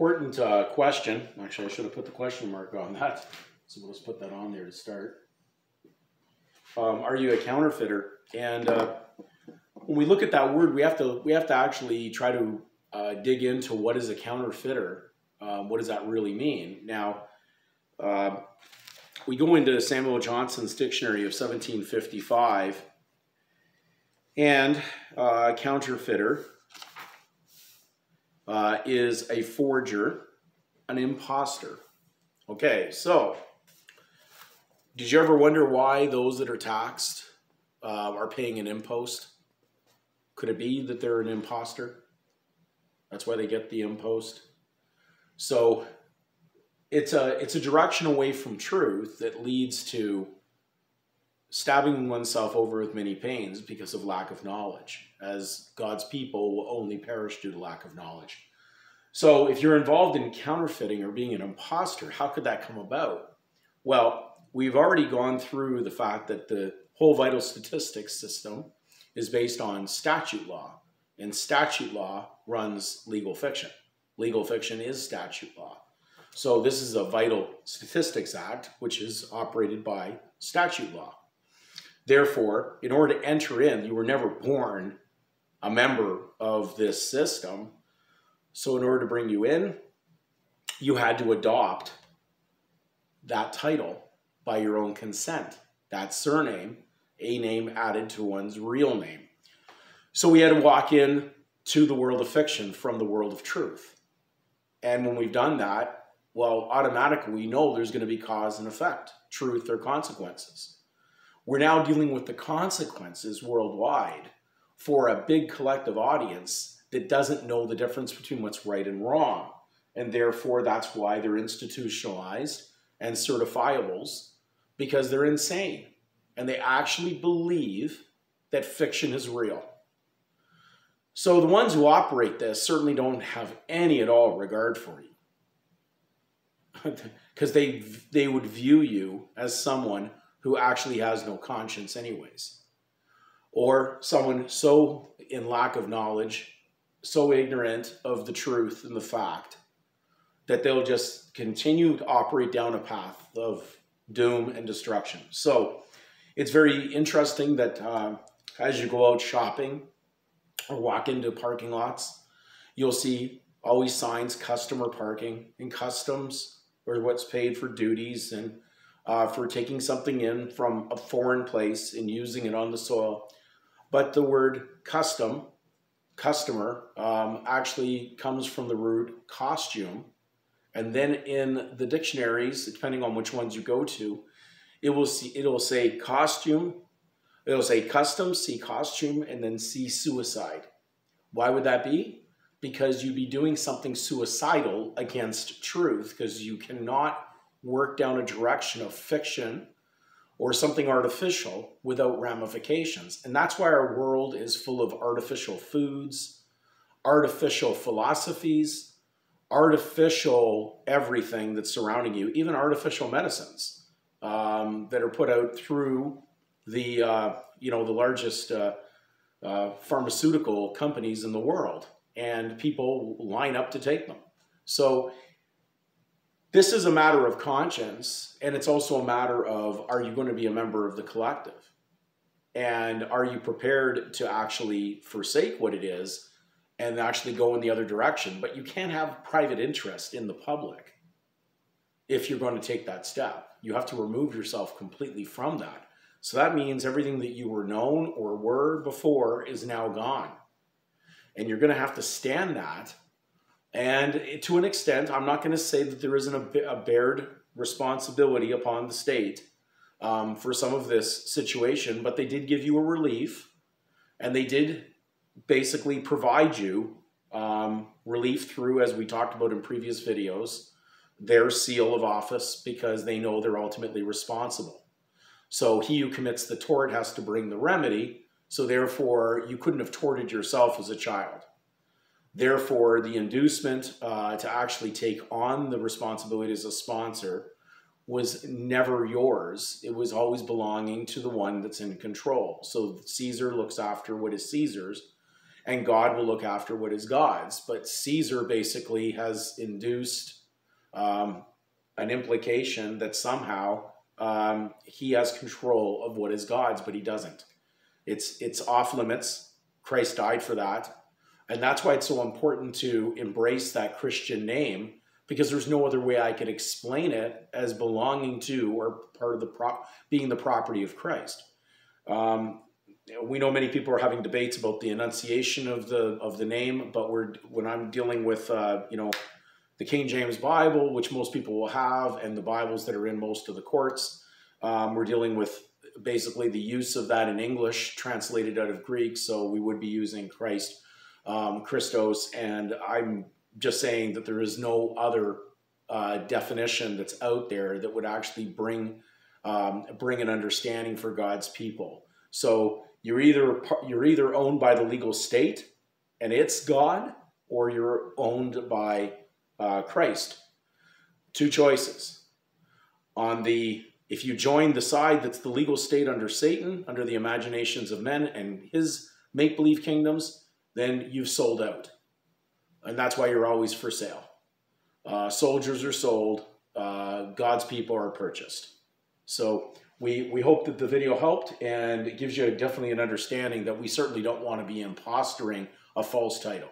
Important question. Actually, I should have put the question mark on that. So let's put that on there to start. Are you a counterfeiter? And when we look at that word, we have to actually try to dig into what is a counterfeiter. What does that really mean? Now, we go into Samuel Johnson's dictionary of 1755, and counterfeiter is a forger, an imposter. Okay, so did you ever wonder why those that are taxed are paying an impost? Could it be that they're an imposter? That's why they get the impost. So it's a direction away from truth that leads to stabbing oneself over with many pains because of lack of knowledge, as God's people will only perish due to lack of knowledge. So if you're involved in counterfeiting or being an imposter, how could that come about? Well, we've already gone through the fact that the whole vital statistics system is based on statute law, and statute law runs legal fiction. Legal fiction is statute law. So this is a Vital Statistics Act, which is operated by statute law. Therefore, in order to enter in, you were never born a member of this system. So in order to bring you in, you had to adopt that title by your own consent, that surname, a name added to one's real name. So we had to walk in to the world of fiction from the world of truth. And when we've done that, well, automatically we know there's going to be cause and effect, truth or consequences. We're now dealing with the consequences worldwide for a big collective audience that doesn't know the difference between what's right and wrong. And therefore, that's why they're institutionalized and certifiables, because they're insane. And they actually believe that fiction is real. So the ones who operate this certainly don't have any at all regard for you. Because they would view you as someone who actually has no conscience anyways. Or someone so in lack of knowledge, so ignorant of the truth and the fact, that they'll just continue to operate down a path of doom and destruction. So it's very interesting that as you go out shopping or walk into parking lots, you'll see always signs, customer parking, and customs, or what's paid for duties, and for taking something in from a foreign place and using it on the soil. But the word customer, actually comes from the root costume. And then in the dictionaries, depending on which ones you go to, it'll say costume, it'll say custom, see costume, and then see suicide. Why would that be? Because you'd be doing something suicidal against truth, because you cannot work down a direction of fiction or something artificial without ramifications. And that's why our world is full of artificial foods, artificial philosophies, artificial everything that's surrounding you, even artificial medicines that are put out through the the largest pharmaceutical companies in the world, and people line up to take them. So this is a matter of conscience, and it's also a matter of, are you going to be a member of the collective? And are you prepared to actually forsake what it is and actually go in the other direction? But you can't have private interest in the public if you're going to take that step. You have to remove yourself completely from that. So that means everything that you were known or were before is now gone. And you're going to have to stand that. And to an extent, I'm not going to say that there isn't a bared responsibility upon the state for some of this situation, but they did give you a relief, and they did basically provide you relief through, as we talked about in previous videos, their seal of office, because they know they're ultimately responsible. So he who commits the tort has to bring the remedy, so therefore you couldn't have torted yourself as a child. Therefore, the inducement to actually take on the responsibility as a sponsor was never yours. It was always belonging to the one that's in control. So Caesar looks after what is Caesar's, and God will look after what is God's. But Caesar basically has induced an implication that somehow he has control of what is God's, but he doesn't. It's off limits. Christ died for that. And that's why it's so important to embrace that Christian name, because there's no other way I could explain it as belonging to or part of being the property of Christ. We know many people are having debates about the enunciation of the name, but when I'm dealing with the King James Bible, which most people will have, and the Bibles that are in most of the courts, we're dealing with basically the use of that in English translated out of Greek. So we would be using Christ, Christos, and I'm just saying that there is no other definition that's out there that would actually bring an understanding for God's people. So you're either owned by the legal state and it's God, or you're owned by Christ. Two choices. If you join the side that's the legal state under Satan, under the imaginations of men and his make-believe kingdoms, then you've sold out. And that's why you're always for sale. Soldiers are sold. God's people are purchased. So we hope that the video helped, and it gives you definitely an understanding that we certainly don't want to be impostoring a false title.